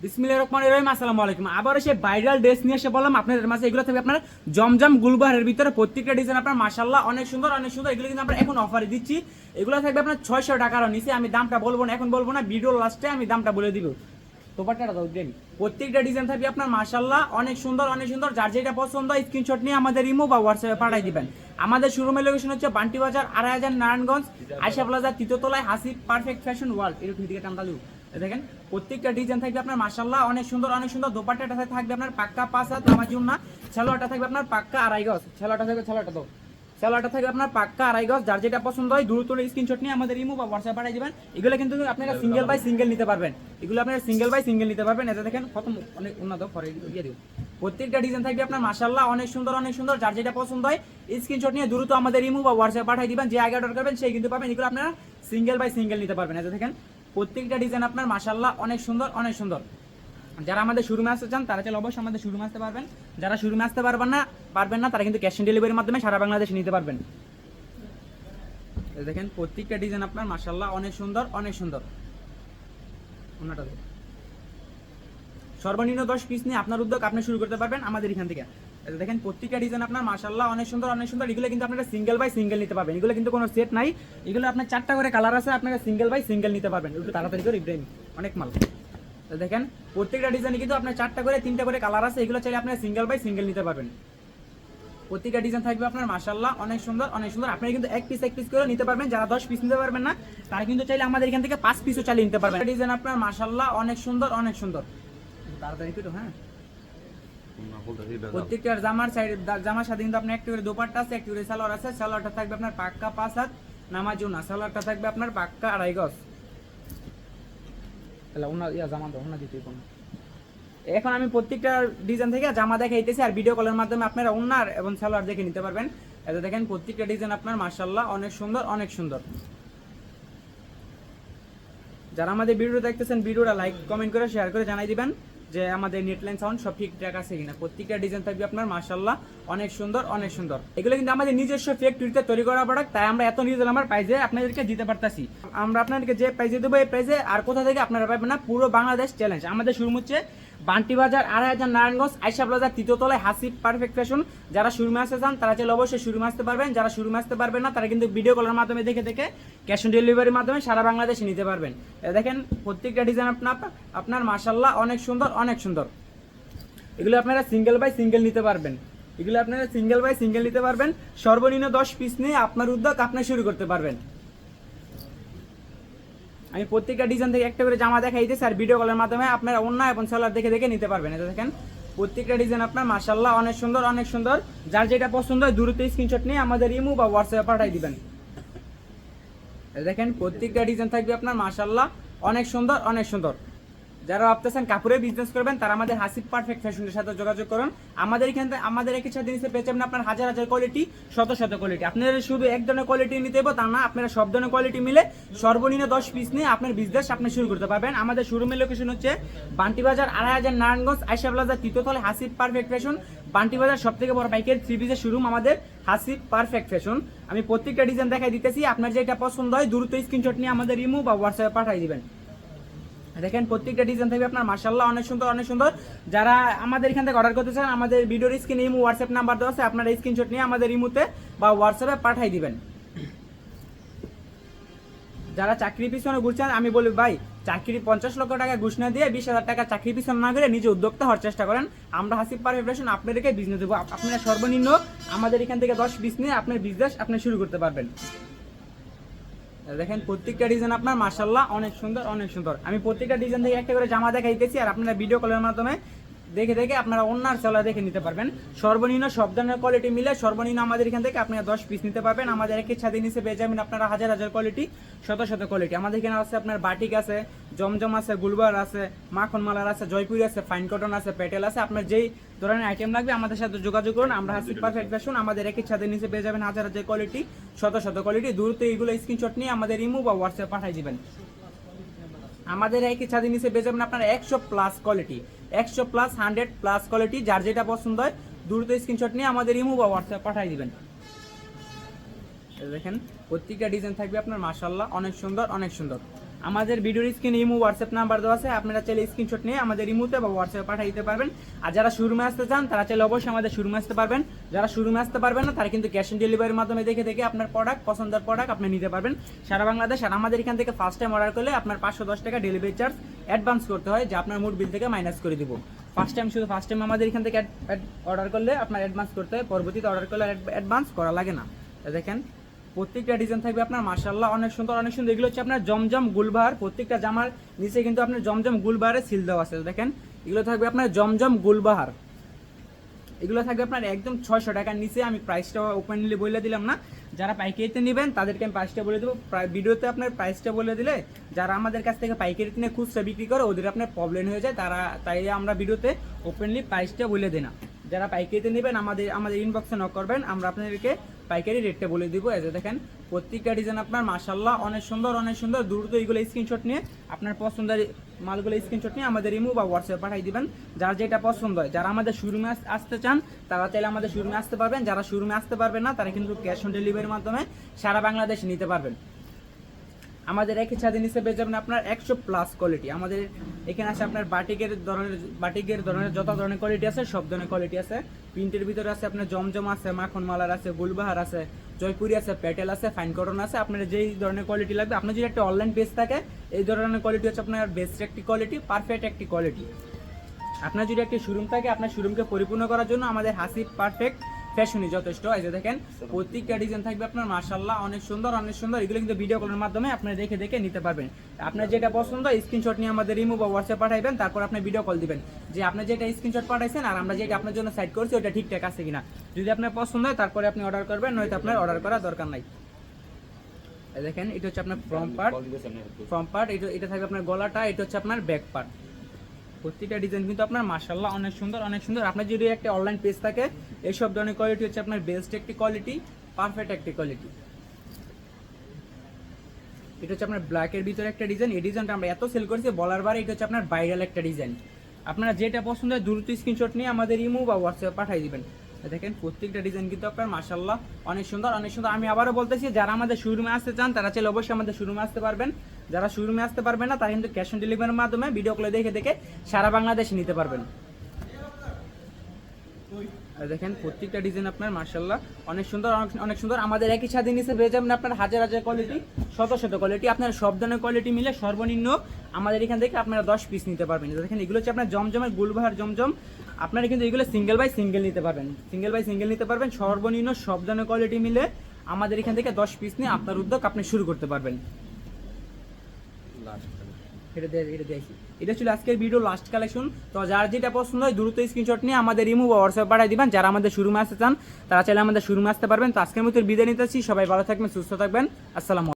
বিসমিল্লাহির রহমানির রহিম। আসসালামু আলাইকুম। আবার সেই ভাইরাল ড্রেস নিয়ে এসে বললাম আপনাদের মাঝে। এগুলো থাকবে আপনার জমজম গুলবাহারের ভিতরে, প্রত্যেকটা ডিজাইন আপনার মাশাআল্লাহ অনেক সুন্দর অনেক সুন্দর। এগুলো কিন্তু আমরা এখন অফারে দিচ্ছি। এগুলো থাকবে আপনার 600 টাকার নিচে। আমি দামটা বলবো না, এখন বলবো না, ভিডিও লাস্টে আমি দামটা বলে দিব। দোপাট্টাটা দাও দেন। প্রত্যেকটা ডিজাইন থাকবে আপনার মাশাআল্লাহ অনেক সুন্দর অনেক সুন্দর। যার যেটা পছন্দ হয় স্ক্রিনশট নিয়ে আমাদের ইমো বা হোয়াটসঅ্যাপে পাঠিয়ে দিবেন। আমাদের শোরুমের লোকেশন হচ্ছে বান্টি বাজার 2500 নারায়ণগঞ্জ, আয়শা প্লাজা তৃতীয়তলায়, হাসিব পারফেক্ট ফ্যাশন ওয়ার্ল্ড। এরকম দিকে টানতালু দেখেন। প্রত্যেকটা ডিজাইন থাকবে আপনার মাশাআল্লাহ অনেক সুন্দর অনেক সুন্দর। দোপাট্টাটা থাকবে আপনার পাক্কা 5 হাত নামাজুন না। সালোয়ারটা থাকবে আপনার পাক্কা 2.5 গজ। সালোয়ারটা থাকবে সালোয়ারটা থাকবে আপনার পাক্কা 2.5 গজ। যার যেটা পছন্দ হয় দ্রুত স্ক্রিনশট নিয়ে আমাদের ইমো বা হোয়াটসঅ্যাপে পাঠিয়ে দিবেন। এগুলো কিন্তু আপনারা সিঙ্গেল বাই সিঙ্গেল নিতে পারবেন। এগুলো আপনারা সিঙ্গেল বাই সিঙ্গেল নিতে পারবেন। এটা দেখেন কত অনেক উন্নত করে দিয়ে দিও। প্রত্যেকটা ডিজাইন থাকবে আপনার মাশাআল্লাহ অনেক সুন্দর অনেক সুন্দর। যার যেটা পছন্দ হয় স্ক্রিনশট নিয়ে দ্রুত আমাদের ইমো বা হোয়াটসঅ্যাপে পাঠিয়ে দিবেন। যে আগে অর্ডার করবেন সেই কিন্তু পাবেন। এগুলো আপনারা সিঙ্গেল বাই সিঙ্গেল নিতে পারবেন। এটা দেখেন প্রত্যেকটা ডিজাইন আপনার মাশাআল্লাহ অনেক সুন্দর অনেক সুন্দর। যারা আমাদের শোরুমে আসতে চান তারা চাইলে অবশ্যই আমাদের শোরুমে আসতে পারবেন। যারা শোরুমে আসতে পারবেন না তারা কিন্তু ক্যাশ অন ডেলিভারির মাধ্যমে সারা বাংলাদেশে নিতে পারবেন। দেখেন প্রত্যেকটা ডিজাইন আপনার মাশাআল্লাহ অনেক সুন্দর অনেক সুন্দর। সর্বনিম্ন 10 পিস নিয়ে আপনার উদ্যোগ আপনি শুরু করতে পারবেন আমাদের এখান থেকে। দেখেন প্রত্যেকটা ডিজাইন আপনার মাশাআল্লাহ অনেক সুন্দর অনেক সুন্দর। এগুলো কিন্তু আপনারা সিঙ্গেল বাই সিঙ্গেল নিতে পারবেন। এগুলো কিন্তু কোনো সেট নাই। এগুলো আপনার 4টা করে কালার আছে, আপনারা সিঙ্গেল বাই সিঙ্গেল নিতে পারবেন। একটু তাড়াতাড়ি করে ইব্রাহিম, অনেক মাল। দেখেন প্রত্যেকটা ডিজাইনে কিন্তু আপনার 4টা করে 3টা করে কালার আছে। এগুলো চাইলে আপনারা সিঙ্গেল বাই সিঙ্গেল নিতে পারবেন। প্রত্যেকটা ডিজাইন থাকবে আপনার মাশাআল্লাহ অনেক সুন্দর অনেক সুন্দর। আপনারা কিন্তু এক পিস করে নিতে পারবেন। যারা 10 পিস নিতে পারবেন না তারা কিন্তু চাইলে আমাদের এখান থেকে 5 পিসও চালিয়ে নিতে পারবেন। ডিজাইন আপনার মাশাআল্লাহ অনেক সুন্দর অনেক সুন্দর। তাড়াতাড়ি একটু হ্যাঁ। প্রত্যেকটার জামার সাথে কিন্তু আপনার একটা করে দোপাট্টা আছে, একটা করে সালোয়ার আছে। সালোয়ারটা থাকবে আপনার পাক্কা 5 হাত নামাজও না। সালোয়ারটা থাকবে আপনার পাক্কা 2.5 গজ। তাহলে ওনা জামা দাও, ওনা দিতে কোন। এখন আমি প্রত্যেকটা ডিজাইন থেকে জামা দেখাইতেছি আর ভিডিও কলের মাধ্যমে আপনারা ওনার এবং সালোয়ার দেখে নিতে পারবেন। এটা দেখেন প্রত্যেকটা ডিজাইন আপনার মাশাআল্লাহ অনেক সুন্দর অনেক সুন্দর। যারা আমাদের ভিডিও দেখতেছেন ভিডিওটা লাইক কমেন্ট করে শেয়ার করে জানাই দিবেন যে আমাদের নেটলাইন সাউন্ড সব ঠিকঠাক আছে কিনা। প্রত্যেকটা ডিজাইন থাকবে আপনার মাশাআল্লাহ অনেক সুন্দর অনেক সুন্দর। এগুলো কিন্তু আমাদের নিজস্ব ফ্যাক্টরিতে তৈরি করা প্রোডাক্ট, তাই আমরা এত রিজনেবল প্রাইসে আপনাদেরকে দিতে পারতাছি। আমরা আপনাদেরকে যে প্রাইসে দেবো এই প্রাইসে আর কোথা থেকে আপনারা পাবেন না। পুরো বাংলাদেশ চ্যালেঞ্জ। আমাদের শুরু হচ্ছে বান্টি বাজার 2500 নারায়ণগঞ্জ, আয়শা প্লাজা তৃতীয়তলায়, হাসিব পারফেক্ট ফ্যাশন। যারা শোরুমে আসতে চান তারা চাইলে অবশ্যই শোরুমে আসতে পারবেন। যারা শোরুমে আসতে পারবেন না তারা কিন্তু ভিডিও কলের মাধ্যমে দেখে ক্যাশ অন ডেলিভারির মাধ্যমে সারা বাংলাদেশে নিতে পারবেন। দেখেন প্রত্যেকটা ডিজাইন আপনার মাশাআল্লাহ অনেক সুন্দর অনেক সুন্দর। এগুলো আপনারা সিঙ্গেল বাই সিঙ্গেল নিতে পারবেন। এগুলো আপনারা সিঙ্গেল বাই সিঙ্গেল নিতে পারবেন। সর্বনিম্ন 10 পিস নিয়ে আপনার উদ্যোগ আপনি শুরু করতে পারবেন। আমি প্রত্যেকটা ডিজাইন থেকে একটা করে জামা দেখাইতেছি আর ভিডিও কলের মাধ্যমে আপনারা অন্য এবং সালোয়ার দেখে নিতে পারবেন। এটা দেখেন প্রত্যেকটা ডিজাইন আপনার মাশাআল্লাহ অনেক সুন্দর অনেক সুন্দর। যার যেটা পছন্দ হয় দ্রুত স্ক্রিনশট নিয়ে আমাদের ইমো বা হোয়াটসঅ্যাপে পাঠিয়ে দিবেন। দেখেন প্রত্যেকটা ডিজাইন থাকবে আপনার মাশাআল্লাহ অনেক সুন্দর অনেক সুন্দর। যারা ভাবতেছেন কাপড়ের বিজনেস করবেন তারা আমাদের হাসিব পারফেক্ট ফ্যাশনের সাথে যোগাযোগ করুন। আমাদের এখান থেকে আমাদের একই সাথে জিনিসে পেয়ে যাবেন আপনার হাজার হাজার কোয়ালিটি, শত শত কোয়ালিটি। আপনারা শুধু এক ধরনের কোয়ালিটি নিতে হবে তা না, আপনারা সব ধরনের কোয়ালিটি মিলে সর্বনিম্ন 10 পিস নিয়ে আপনার বিজনেস আপনি শুরু করতে পারবেন। আমাদের শোরুমের লোকেশন হচ্ছে বান্টি বাজার 2500 নারায়ণগঞ্জ, আয়শা প্লাজা তৃতীয়তলায়, হাসিব পারফেক্ট ফ্যাশন। বান্টি বাজার সবথেকে বড় বাইকের 3 পিসের শোরুম আমাদের হাসিব পারফেক্ট ফ্যাশন। আমি প্রত্যেকটা ডিজাইন দেখাই দিতেছি। আপনার যেটা পছন্দ হয় দ্রুত স্ক্রিনশট নিয়ে আমাদের ইমো বা হোয়াটসঅ্যাপে পাঠিয়ে দিবেন। দেখেন প্রত্যেকটা ডিজাইন থাকবে আপনার মাশাআল্লাহ অনেক সুন্দর অনেক সুন্দর। যারা আমাদের এখান থেকে অর্ডার করতে চান আমাদের ভিডিওর স্ক্রিনে ইমো হোয়াটসঅ্যাপ নাম্বার দেওয়া আছে, আপনারা স্ক্রিনশট নিয়ে আমাদের ইমোতে বা হোয়াটসঅ্যাপে পাঠিয়ে দিবেন। যারা চাকরি পিছনে ঘুরছেন আমি বলি ভাই চাকরি 50 লক্ষ টাকা ঘুষ না দিয়ে 20,000 টাকা চাকরি পিছনে না করে নিজে উদ্যোক্তা হওয়ার চেষ্টা করেন। আমরা হাসিব পারফেক্ট ফ্যাশন আপনাদেরকে বিজনেস দেবো। আপনারা সর্বনিম্ন আমাদের এখান থেকে 10 পিস নিয়ে আপনার বিজনেস আপনি শুরু করতে পারবেন। দেখেন প্রত্যেকটা ডিজাইন আপনার মাশাআল্লাহ অনেক সুন্দর অনেক সুন্দর। আমি প্রত্যেকটা ডিজাইন থেকে একটা করে জামা দেখাইতেছি আর আপনারা ভিডিও কলের মাধ্যমে দেখে আপনারা অন্যার সেলা দেখে নিতে পারবেন। সর্বনিম্ন সব ধরনের কোয়ালিটি মিলে সর্বনিম্ন আমাদের এখান থেকে আপনারা 10 পিস নিতে পারবেন। আমাদের একই ছাদের নিচে পেয়ে যাবেন আপনারা হাজার হাজার কোয়ালিটি, শত শত কোয়ালিটি। আমাদের এখানে আছে আপনার বাটিক আছে, জমজম আছে, গুলবার আছে, মাখন মালার আছে, জয়পুরি আছে, ফাইন কটন আছে, প্যাটেল আছে। আপনার যেই ধরনের আইটেম লাগবে আমাদের সাথে যোগাযোগ করুন। আমরা হাসিব পারফেক্ট ফ্যাশন আমাদের একই ছাদের নিচে পেয়ে যাবেন হাজার হাজার কোয়ালিটি, শত শত কোয়ালিটি। দ্রুত এইগুলো স্ক্রিনশট নিয়ে আমাদের ইমো বা হোয়াটসঅ্যাপে পাঠিয়ে দিবেন। আমাদের একই ছাদের নিচে পেয়ে যাবেন আপনারা 100 plus quality, 100 plus 100 plus quality. যার যেটা পছন্দ হয় দ্রুত স্ক্রিনশট নিয়ে আমাদের ইমো বা হোয়াটসঅ্যাপে পাঠিয়ে দিবেন। দেখেন প্রত্যেকটা ডিজাইন থাকবে আপনার মাশাআল্লাহ অনেক সুন্দর অনেক সুন্দর। আমাদের ভিডিওর স্ক্রিনে ইমো হোয়াটসঅ্যাপ নাম্বার দেওয়া আছে, আপনারা চাইলে স্ক্রিনশট নিয়ে আমাদের ইমোতে বা হোয়াটসঅ্যাপে পাঠিয়ে দিতে পারবেন। আর যারা শোরুমে আসতে চান তারা চাইলে অবশ্যই আমাদের শোরুমে আসতে পারবেন। যারা শোরুমে আসতে পারবেন না তারা কিন্তু ক্যাশ অন ডেলিভারির মাধ্যমে দেখে দেখে আপনার প্রোডাক্ট, পছন্দের প্রোডাক্ট আপনি নিতে পারবেন সারা বাংলাদেশ। আর আমাদের এখান থেকে ফার্স্ট টাইম অর্ডার করলে আপনার 510 টাকা ডেলিভারি চার্জ অ্যাডভান্স করতে হয়, যা আপনার মোট বিল থেকে মাইনাস করে দিব। ফার্স্ট টাইম আমাদের এখান থেকে অর্ডার করলে আপনার অ্যাডভান্স করতে হয়, পরবর্তীতে অর্ডার করলে অ্যাডভান্স করা লাগে না। দেখেন প্রত্যেকটা ডিজাইন থাকবে আপনার মাশাআল্লাহ অনেক সুন্দর অনেক সুন্দর। এগুলো হচ্ছে আপনার জমজম গুলবাহার, প্রত্যেকটা জামার নিচে কিন্তু আপনার জমজম গুলবাহারের সিল দেওয়া আছে। দেখেন এগুলো থাকবে আপনার জমজম গুলবাহার, এগুলো থাকবে আপনার একদম 600 টাকার নিচে। আমি প্রাইসটা ওপেনলি বলে দিলাম না, যারা পাইকারিতে নেবেন তাদেরকে আমি প্রাইসটা বলে দেবো। ভিডিওতে আপনার প্রাইসটা বলে দিলে যারা আমাদের কাছ থেকে পাইকারিতে নিয়ে খুচরা বিক্রি করে ওদের আপনার প্রবলেম হয়ে যায়, তাই আমরা ভিডিওতে ওপেনলি প্রাইসটা বলে দিই না। যারা পাইকারিতে নেবেন আমাদের ইনবক্সে নক করবেন, আমরা আপনাদেরকে পাইকারি রেটটা বলে দিব। এই যে দেখেন প্রত্যেকটা ডিজাইন আপনার মাশাআল্লাহ অনেক সুন্দর অনেক সুন্দর। দ্রুত এইগুলো স্ক্রিনশট নিয়ে আপনার পছন্দের মালগুলো স্ক্রিনশট নিয়ে আমাদের ইমো বা হোয়াটসঅ্যাপে পাঠিয়ে দিবেন, যার যেটা পছন্দ হয়। যারা আমাদের শোরুমে আসতে চান তারা চাইলে আমাদের শোরুমে আসতে পারবেন, যারা শোরুমে আসতে পারবেন না তারা কিন্তু ক্যাশ অন ডেলিভারির মাধ্যমে সারা বাংলাদেশ নিতে পারবেন। আমাদের একই ছাদের নিচে পেয়ে যাবেন আপনার 100+ কোয়ালিটি। আমাদের এখানে আছে আপনার বাটিকের ধরনের যত ধরনের কোয়ালিটি আছে সব ধরনের কোয়ালিটি আছে। প্রিন্টের ভিতরে আছে আপনার জমজম আছে, মাখন মালার আছে, গুলবাহার আছে, জয়পুরি আছে, প্যাটেল আছে, ফাইন কটন আছে। আপনার যেই ধরনের কোয়ালিটি লাগবে, আপনার যদি একটা অনলাইন পেজ থাকে এই ধরনের কোয়ালিটি হচ্ছে আপনার বেস্ট একটি কোয়ালিটি, পারফেক্ট একটি কোয়ালিটি। আপনার যদি একটি শোরুম থাকে আপনার শোরুমকে পরিপূর্ণ করার জন্য আমাদের হাসিব পারফেক্ট ফ্যাশনই যথেষ্ট। এই যে দেখেন প্রত্যেকটা ডিজাইন থাকবে আপনার মাশাআল্লাহ অনেক সুন্দর অনেক সুন্দর। এগুলো কিন্তু ভিডিও কলের মাধ্যমে আপনি দেখে দেখে নিতে পারবেন। আপনার যেটা পছন্দ স্ক্রিনশট নিয়ে আমাদের ইমো বা হোয়াটসঅ্যাপ পাঠাইবেন, তারপর আপনি ভিডিও কল দিবেন যে আপনি যেটা স্ক্রিনশট পাঠাইছেন আর আমরা যেটা আপনার জন্য সাইড করছি ওটা ঠিকঠাক আছে কিনা। যদি আপনার পছন্দ হয় তারপরে আপনি অর্ডার করবেন, নয়তো আপনার অর্ডার করার দরকার নাই। দেখেন এটা হচ্ছে আপনার ফ্রন্ট পার্ট, এটা থাকবে আপনার গলাটা, এটা হচ্ছে আপনার ব্যাক পার্ট। প্রত্যেকটা ডিজাইন কিন্তু আপনার মাশাআল্লাহ অনেক সুন্দর অনেক সুন্দর। আপনার যদি একটা অনলাইন পেজ থাকে এইসব ধরনের কোয়ালিটি হচ্ছে আপনার বেস্ট একটি কোয়ালিটি, পারফেক্ট একটি কোয়ালিটি। এটা হচ্ছে আপনার ব্ল্যাকের ভিতরে একটা ডিজাইন, এই ডিজাইনটা আমরা এত সেল করেছি বলার বারে। এটা হচ্ছে আপনার ভাইরাল একটা ডিজাইন। আপনারা যেটা পছন্দ হয় দ্রুত স্ক্রিনশট নিয়ে আমাদের ইমো বা হোয়াটসঅ্যাপে পাঠিয়ে দিবেন। দেখেন প্রত্যেকটা ডিজাইন কিন্তু আপনার মাশাআল্লাহ অনেক সুন্দর অনেক সুন্দর। আমি আবারও বলতেছি যারা আমাদের শোরুমে আসতে চান তারা চাইলে অবশ্যই আমাদের শোরুমে আসতে পারবেন। যারা শোরুমে আসতে পারবেন না তারা কিন্তু ক্যাশ অন ডেলিভারির মাধ্যমে ভিডিও কলে দেখে দেখে সারা বাংলাদেশ নিতে পারবেন। দেখেন প্রত্যেকটা ডিজাইন আপনার মাশাআল্লাহ অনেক সুন্দর অনেক সুন্দর। আমাদের একই ছাদের নিচে পেয়ে যাবেন আপনার হাজার হাজার কোয়ালিটি, শত শত কোয়ালিটি। আপনার সব ধরনের কোয়ালিটি মিলে সর্বনিম্ন আমাদের এখান থেকে আপনারা 10 পিস নিতে পারবেন। দেখেন এগুলো হচ্ছে আপনার জমজমের গুলবাহার জমজম। আপনারা কিন্তু এগুলো সিঙ্গেল বাই সিঙ্গেল নিতে পারবেন, সিঙ্গেল বাই সিঙ্গেল নিতে পারবেন। সর্বনিম্ন সব ধরনের কোয়ালিটি মিলে আমাদের এখান থেকে 10 পিস নিয়ে আপনার উদ্যোগ আপনি শুরু করতে পারবেন। এটা ছিল আজকের ভিডিও লাস্ট কালেকশন। তো যার যেটা পছন্দ হয় দ্রুত স্ক্রিনশট নিয়ে আমাদের ইমো বা হোয়াটসঅ্যাপ পাঠিয়ে দিবেন। যারা আমাদের শোরুমে আসতে চান তারা চাইলে আমাদের শোরুমে আসতে পারবেন। তো আজকের মতো বিদায় নিতেছি, সবাই ভালো থাকবেন, সুস্থ থাকবেন, আসসালামু আলাইকুম।